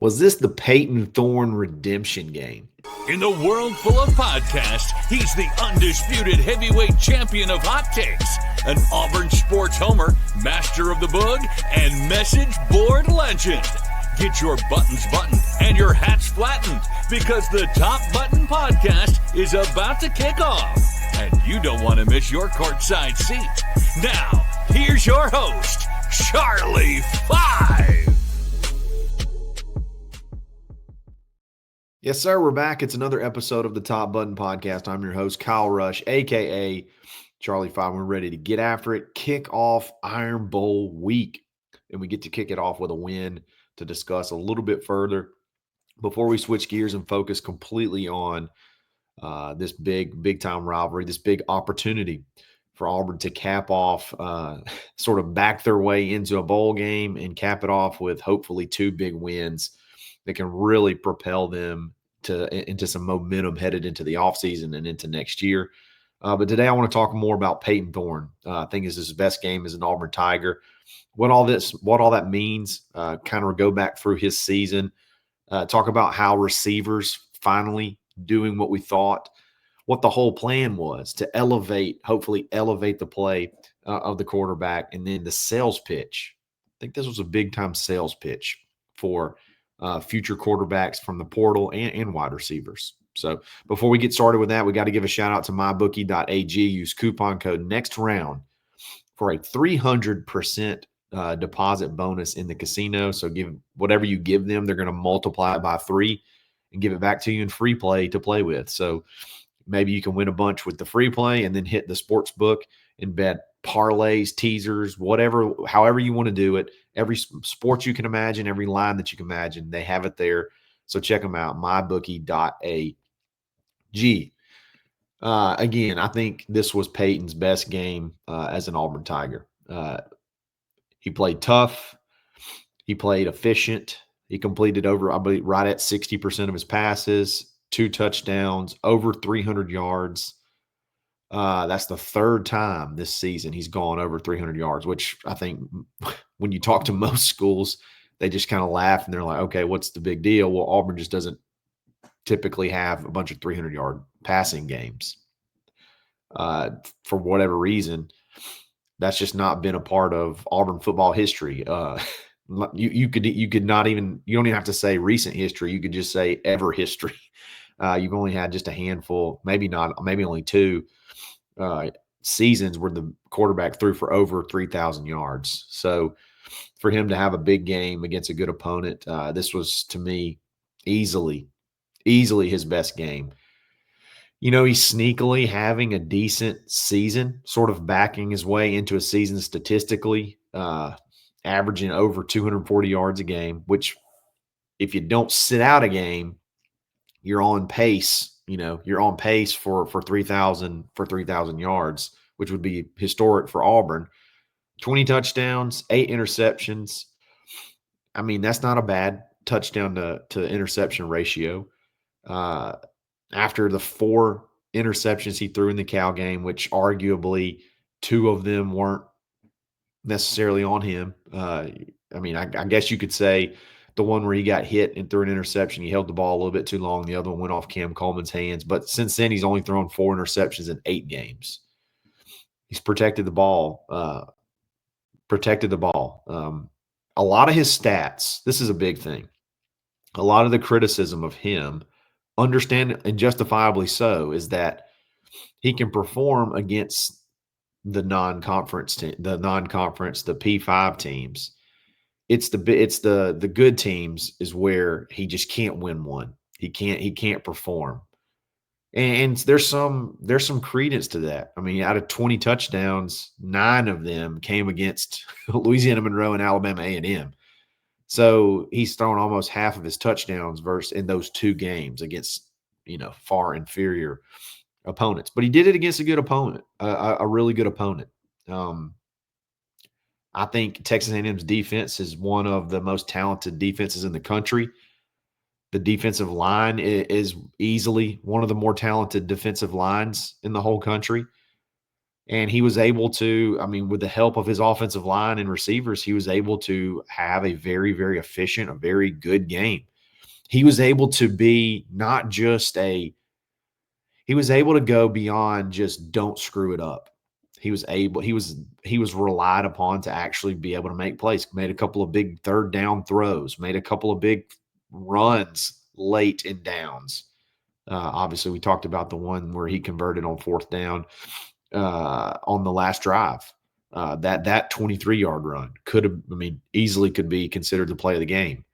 Was this the Payton Thorne redemption game? In a world full of podcasts, he's the undisputed heavyweight champion of hot takes, an Auburn sports homer, master of the boog, and message board legend. Get your buttons buttoned and your hats flattened because the Top Button Podcast is about to kick off. And you don't want to miss your courtside seat. Now, here's your host, Charlie Five. Yes, sir. We're back. It's another episode of the Top Button Podcast. I'm your host, Kyle Rush, a.k.a. Charlie 5. We're ready to get after it. Kick off Iron Bowl week. And we get to kick it off with a win to discuss a little bit further before we switch gears and focus completely on this big-time rivalry, this big opportunity for Auburn to cap off, sort of back their way into a bowl game and cap it off with hopefully two big wins that can really propel them into some momentum headed into the offseason and into next year. But today I want to talk more about Payton Thorne. I think this is his best game as an Auburn Tiger. What all that means, kind of go back through his season, talk about how receivers finally doing what we thought, what the whole plan was to hopefully elevate the play of the quarterback, and then the sales pitch. I think this was a big-time sales pitch for future quarterbacks from the portal and wide receivers. So before we get started with that, we got to give a shout out to Mybookie.ag. Use coupon code NEXTROUND for a 300% deposit bonus in the casino. So give whatever you give them, they're going to multiply it by 3 and give it back to you in free play to play with. So maybe you can win a bunch with the free play and then hit the sports book and bet parlays, teasers, whatever, however you want to do it. Every sport you can imagine, every line that you can imagine, they have it there. So check them out, mybookie.ag. Again, I think this was Payton's best game as an Auburn Tiger. He played tough. He played efficient. He completed over, I believe, right at 60% of his passes, 2 touchdowns, over 300 yards. That's the third time this season he's gone over 300 yards, which I think when you talk to most schools, they just kind of laugh and they're like, okay, what's the big deal? Well, Auburn just doesn't typically have a bunch of 300-yard passing games. For whatever reason, that's just not been a part of Auburn football history. You could not even, you don't even have to say recent history. You could just say ever history. You've only had just a handful, maybe only 2 seasons where the quarterback threw for over 3,000 yards. So for him to have a big game against a good opponent, this was, to me, easily his best game. You know, he's sneakily having a decent season, sort of backing his way into a season statistically, averaging over 240 yards a game, which if you don't sit out a game, you're on pace. You know, you're on pace for 3,000 yards, which would be historic for Auburn. 20 touchdowns, 8 interceptions. I mean, that's not a bad touchdown to interception ratio. After the 4 interceptions he threw in the Cal game, which arguably 2 of them weren't necessarily on him. I mean, I guess you could say the one where he got hit and threw an interception, he held the ball a little bit too long. The other one went off Cam Coleman's hands. But since then, he's only thrown 4 interceptions in 8 games. He's protected the ball. A lot of his stats, this is a big thing. A lot of the criticism of him, understand and justifiably so, is that he can perform against the non-conference, the P5 teams. It's the good teams is where he just can't win one. He can't perform. And there's some credence to that. I mean, out of 20 touchdowns, 9 of them came against Louisiana Monroe and Alabama A&M. So he's thrown almost half of his touchdowns in those 2 games against, far inferior opponents. But he did it against a good opponent, a really good opponent. I think Texas A&M's defense is one of the most talented defenses in the country. The defensive line is easily one of the more talented defensive lines in the whole country. And he was able to, with the help of his offensive line and receivers, he was able to have a very, very efficient, a very good game. he was able to be not just he was able to go beyond just don't screw it up. He was relied upon to actually be able to make plays, made a couple of big third down throws, made a couple of big runs late in downs. Obviously, we talked about the one where he converted on fourth down on the last drive. That 23-yard run easily could be considered the play of the game.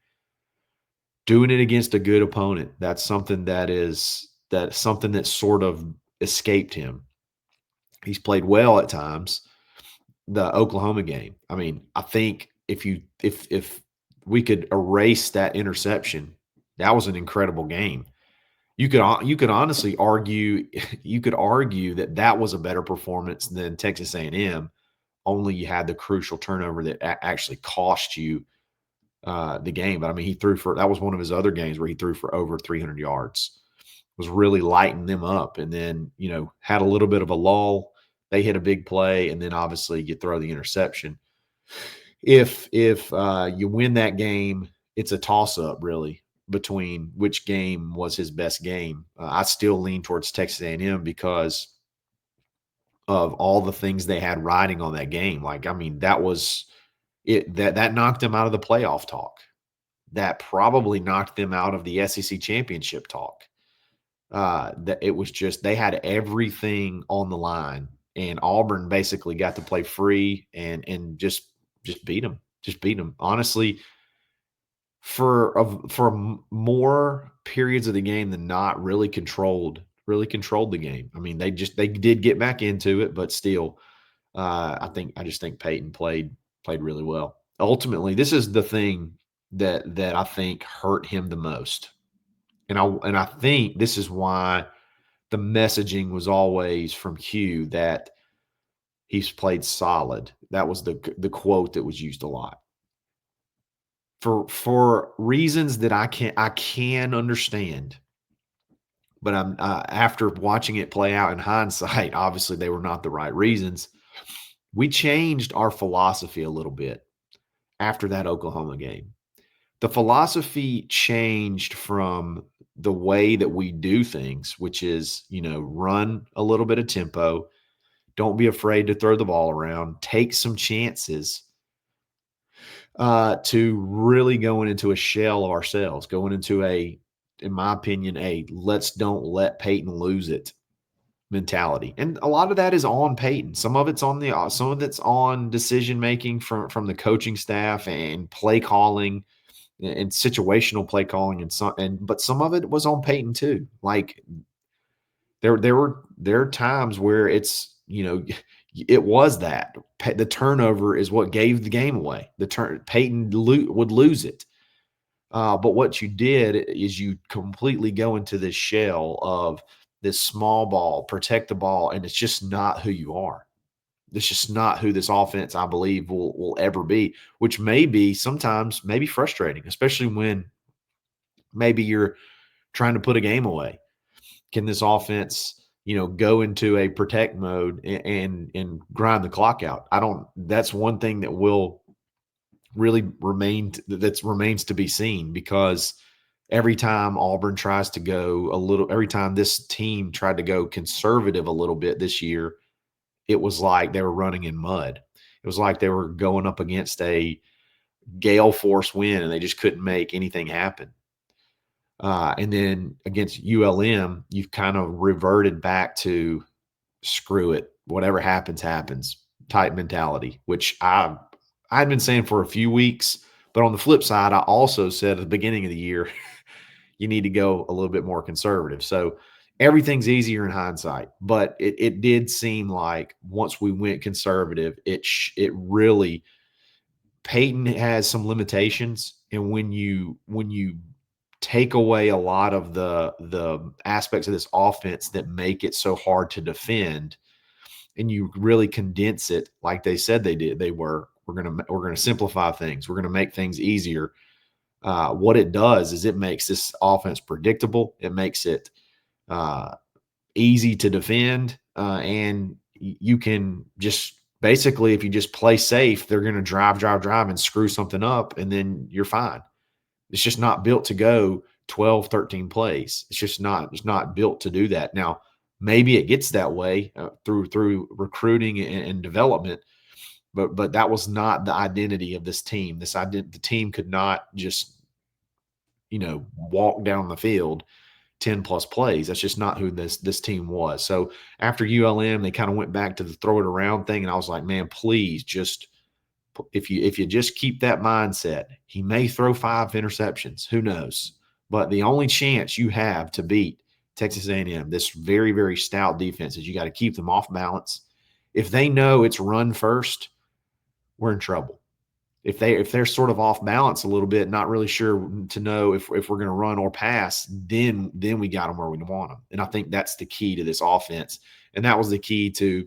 Doing it against a good opponent, that's something that sort of escaped him. He's played well at times. The Oklahoma game, I think if we could erase that interception, that was an incredible game. You could honestly argue that was a better performance than Texas A&M. Only you had the crucial turnover that actually cost you the game. But that was one of his other games where he threw for over 300 yards. Was really lighting them up, and then had a little bit of a lull. They hit a big play, and then obviously you throw the interception. If you win that game, it's a toss-up really between which game was his best game. I still lean towards Texas A&M because of all the things they had riding on that game. That was it. That knocked them out of the playoff talk. That probably knocked them out of the SEC championship talk. That it was just they had everything on the line, and Auburn basically got to play free and just beat them. Just beat them. Honestly, for more periods of the game than not, really controlled the game. They did get back into it, but still, I just think Payton played really well. Ultimately, this is the thing that I think hurt him the most. And I think this is why the messaging was always from Hugh that he's played solid. That was the quote that was used a lot. For reasons that I can understand, but I'm after watching it play out in hindsight, obviously they were not the right reasons. We changed our philosophy a little bit after that Oklahoma game. The philosophy changed from the way that we do things, which is, run a little bit of tempo, don't be afraid to throw the ball around, take some chances, to really going into a shell of ourselves, going into in my opinion, let's don't let Payton lose it mentality. And a lot of that is on Payton. Some of it's on decision making from the coaching staff and play calling and situational play calling, but some of it was on Payton too. Like there are times where it's, it was that the turnover is what gave the game away. Payton would lose it. But what you did is you completely go into this shell of this small ball, protect the ball, and it's just not who you are. It's just not who this offense, I believe, will ever be, which may be sometimes maybe frustrating, especially when maybe you're trying to put a game away. Can this offense, go into a protect mode and grind the clock out? That's one thing that will really remains to be seen, because every time Auburn tries to go every time this team tried to go conservative a little bit this year, it was like they were running in mud. It was like they were going up against a gale force wind and they just couldn't make anything happen. And then against ULM, you've kind of reverted back to screw it, whatever happens, happens type mentality, which I'd been saying for a few weeks. But on the flip side, I also said at the beginning of the year, you need to go a little bit more conservative. So everything's easier in hindsight, but it did seem like once we went conservative, it really, Payton has some limitations. And when you take away a lot of the aspects of this offense that make it so hard to defend, and you really condense it like they said we're going to simplify things. We're going to make things easier. What it does is it makes this offense predictable. It makes it easy to defend, and you can just basically, if you just play safe, they're going to drive and screw something up, and then you're fine. It's just not built to go 12, 13 plays. It's not built to do that. Now, maybe it gets that way through recruiting and development, but that was not the identity of this team. The team could not just walk down the field 10 plus plays. That's just not who this team was. So after ULM, they kind of went back to the throw it around thing, and I was like, man, please just if you just keep that mindset, he may throw 5 interceptions. Who knows? But the only chance you have to beat Texas A&M, this very, very stout defense, is you got to keep them off balance. If they know it's run first, we're in trouble. If they're sort of off balance a little bit, not really sure to know if we're going to run or pass, then we got them where we want them. And I think that's the key to this offense. And that was the key to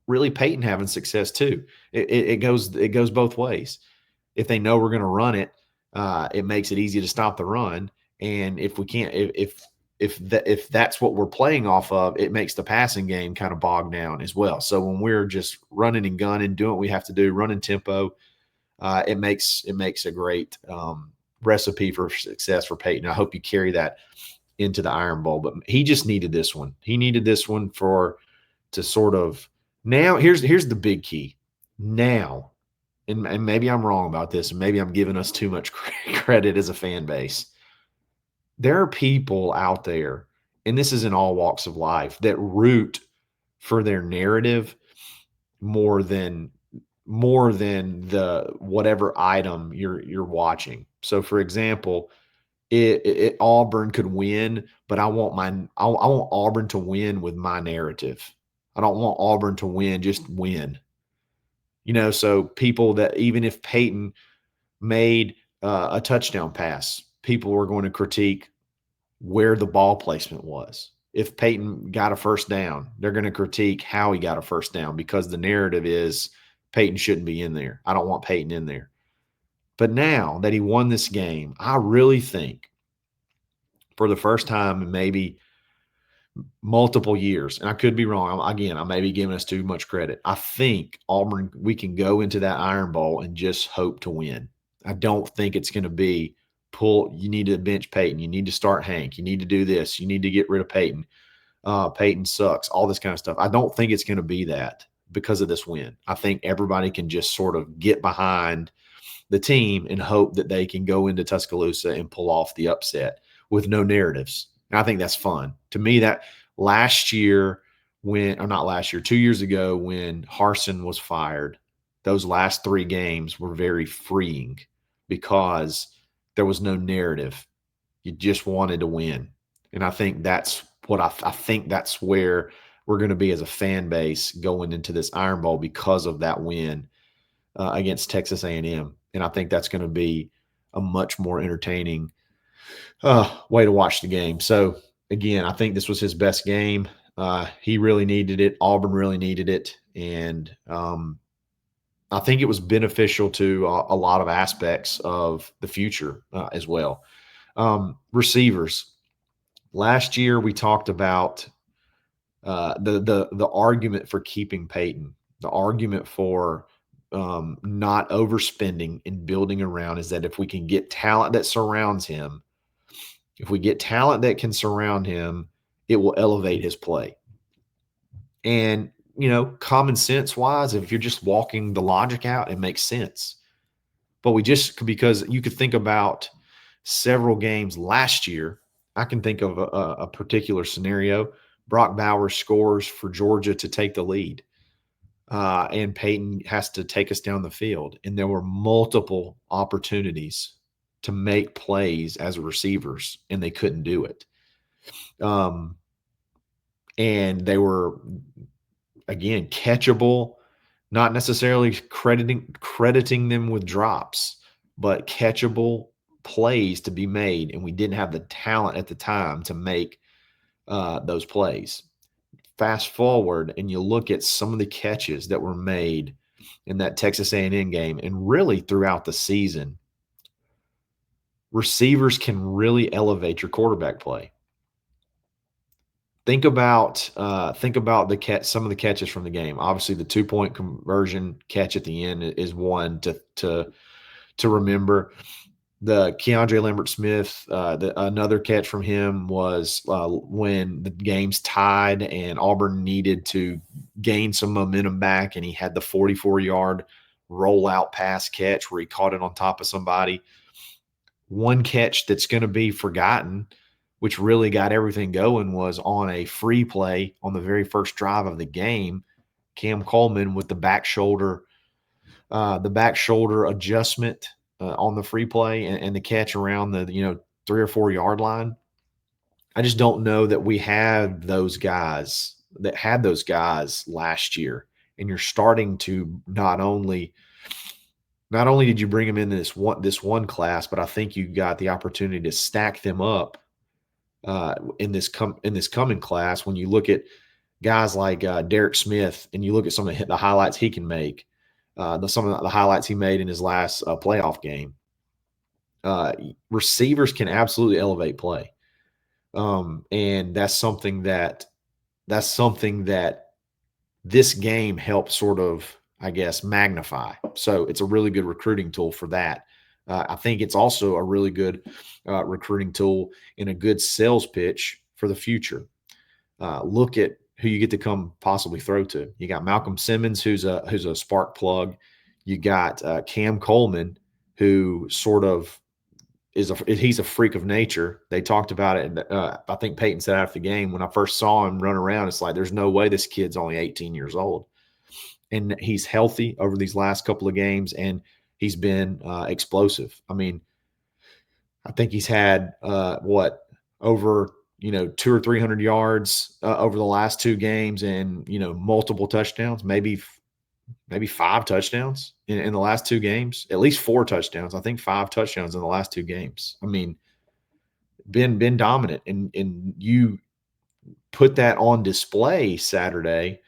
really Payton having success too. It goes both ways. If they know we're going to run it, it makes it easy to stop the run. And if we can't, if that's what we're playing off of, it makes the passing game kind of bogged down as well. So when we're just running and gunning, doing what we have to do, running tempo, it makes a great recipe for success for Payton. I hope you carry that into the Iron Bowl. But he just needed this one. He needed this one to sort of now. Here's the big key now. And maybe I'm wrong about this, and maybe I'm giving us too much credit as a fan base. There are people out there, and this is in all walks of life, that root for their narrative more than the whatever item you're watching. So, for example, Auburn could win, but I want Auburn to win with my narrative. I don't want Auburn to win, just win. So people that even if Payton made a touchdown pass, people were going to critique where the ball placement was. If Payton got a first down, they're going to critique how he got a first down because the narrative is Payton shouldn't be in there. I don't want Payton in there. But now that he won this game, I really think for the first time in maybe multiple years, and I could be wrong. Again, I may be giving us too much credit. I think Auburn, we can go into that Iron Bowl and just hope to win. I don't think it's going to be you need to bench Payton. You need to start Hank. You need to do this. You need to get rid of Payton. Payton sucks, all this kind of stuff. I don't think it's going to be that because of this win. I think everybody can just sort of get behind the team and hope that they can go into Tuscaloosa and pull off the upset with no narratives. And I think that's fun. To me, that 2 years ago when Harsin was fired, those last 3 games were very freeing because there was no narrative. You just wanted to win. And I think that's what I think that's where we're going to be as a fan base going into this Iron Bowl because of that win against Texas A&M. And I think that's going to be a much more entertaining way to watch the game. So, again, I think this was his best game. He really needed it. Auburn really needed it. And I think it was beneficial to a lot of aspects of the future as well. Receivers. Last year we talked about the argument for keeping Payton, the argument for not overspending and building around is that if we can get talent that surrounds him, if we get talent that can surround him, it will elevate his play. And, common sense wise, if you're just walking the logic out, it makes sense. But because you could think about several games last year, I can think of a particular scenario. Brock Bowers scores for Georgia to take the lead. And Payton has to take us down the field. And there were multiple opportunities to make plays as receivers, and they couldn't do it. And they were, again, catchable, not necessarily crediting them with drops, but catchable plays to be made. And we didn't have the talent at the time to make those plays. Fast forward and you look at some of the catches that were made in that Texas A&M game and really throughout the season, receivers can really elevate your quarterback play. Think about some of the catches from the game. Obviously, the 2-point conversion catch at the end is one to remember. The Keandre Lambert-Smith, another catch from him was when the game's tied and Auburn needed to gain some momentum back, and he had the 44-yard rollout pass catch where he caught it on top of somebody. One catch that's going to be forgotten, which really got everything going, was on a free play on the very first drive of the game. Cam Coleman with the back shoulder adjustment on the free play and the catch around the 3 or 4 yard line. I just don't know that we had those guys last year, and you're starting to not only did you bring them in this one class, but I think you got the opportunity to stack them up in this coming class. When you look at guys like Derek Smith, and you look at some of the highlights he can make, some of the highlights he made in his last playoff game, receivers can absolutely elevate play, and that's something that this game helps sort of, I guess, magnify. So it's a really good recruiting tool for that. I think it's also a really good recruiting tool and a good sales pitch for the future. Look at who you get to come possibly throw to. You got Malcolm Simmons, who's a spark plug. You got Cam Coleman, who sort of he's a freak of nature. They talked about it. And, I think Payton said after the game, when I first saw him run around, it's like, there's no way this kid's only 18 years old. And he's healthy over these last couple of games, and he's been explosive. I mean, I think he's had over 200 or 300 yards over the last 2 games, and multiple touchdowns, maybe 5 touchdowns in the last 2 games, at least 4 touchdowns. I think 5 touchdowns in the last 2 games. I mean, been dominant, and you put that on display Saturday,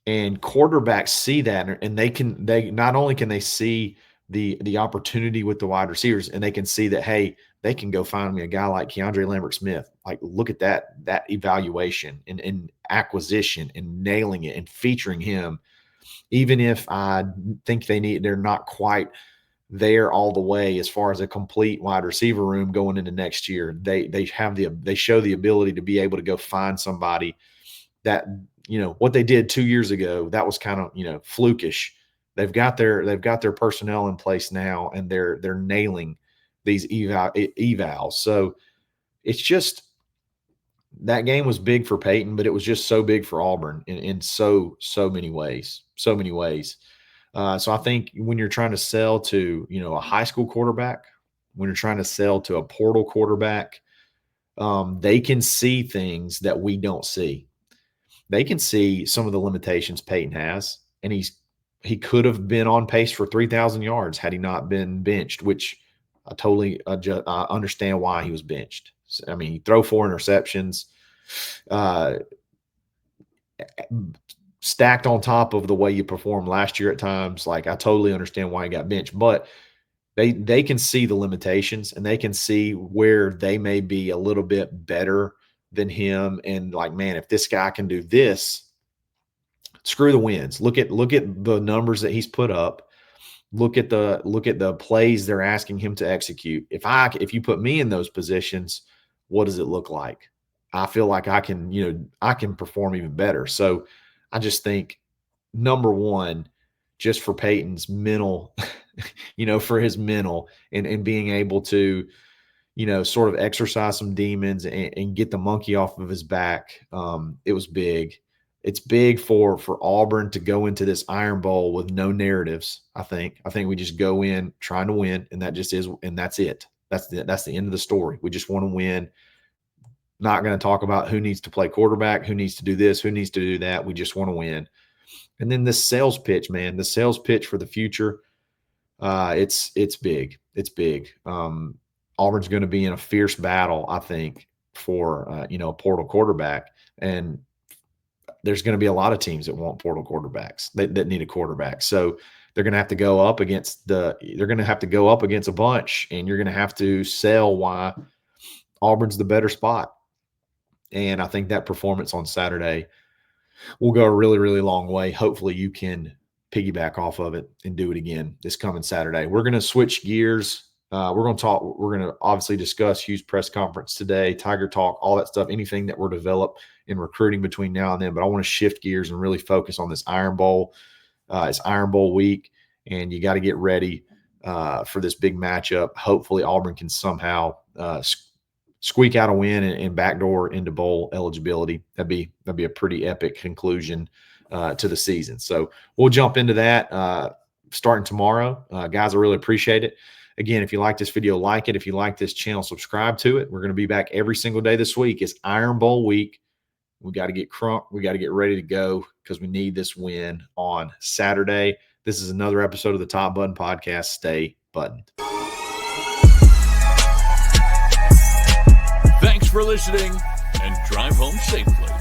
and quarterbacks see that, and they not only can they see the opportunity with the wide receivers, and they can see that, hey, they can go find me a guy like Keandre Lambert-Smith. Like, look at that evaluation and acquisition and nailing it and featuring him. Even if I think they're not quite there all the way as far as a complete wide receiver room going into next year, they show the ability to be able to go find somebody that, what they did 2 years ago, that was kind of, flukish. They've got their personnel in place now, and they're nailing these evals. So it's just, that game was big for Payton, but it was just so big for Auburn in so many ways. So many ways. So I think when you're trying to sell to, a high school quarterback, when you're trying to sell to a portal quarterback, they can see things that we don't see. They can see some of the limitations Payton has, and he could have been on pace for 3,000 yards had he not been benched, which I totally understand why he was benched. I mean, you throw 4 interceptions, stacked on top of the way you performed last year at times. Like, I totally understand why he got benched, but they can see the limitations, and they can see where they may be a little bit better than him. And like, man, if this guy can do this, screw the wins. Look at the numbers that he's put up. Look at the plays they're asking him to execute. If you put me in those positions, what does it look like? I feel like I can perform even better. So I just think, number one, just for Payton's mental, for his mental and being able to, sort of exercise some demons and get the monkey off of his back. It was big. It's big for Auburn to go into this Iron Bowl with no narratives. I think we just go in trying to win, and that's it. That's the end of the story. We just want to win. Not going to talk about who needs to play quarterback, who needs to do this, who needs to do that. We just want to win. And then this sales pitch, man, the sales pitch for the future, it's big. It's big. Auburn's going to be in a fierce battle, I think, for a portal quarterback, and there's going to be a lot of teams that want portal quarterbacks that need a quarterback. So they're going to have to go up against a bunch, and you're going to have to sell why Auburn's the better spot. And I think that performance on Saturday will go a really, really long way. Hopefully you can piggyback off of it and do it again this coming Saturday. We're going to switch gears We're going to obviously discuss Hugh's press conference today, Tiger Talk, all that stuff, anything that we're developed in recruiting between now and then. But I want to shift gears and really focus on this Iron Bowl. It's Iron Bowl week, and you got to get ready for this big matchup. Hopefully Auburn can somehow squeak out a win and backdoor into bowl eligibility. That'd be a pretty epic conclusion to the season. So we'll jump into that starting tomorrow. Guys, I really appreciate it. Again, if you like this video, like it. If you like this channel, subscribe to it. We're going to be back every single day this week. It's Iron Bowl week. We got to get crunk. We got to get ready to go because we need this win on Saturday. This is another episode of the Top Button Podcast. Stay buttoned. Thanks for listening, and drive home safely.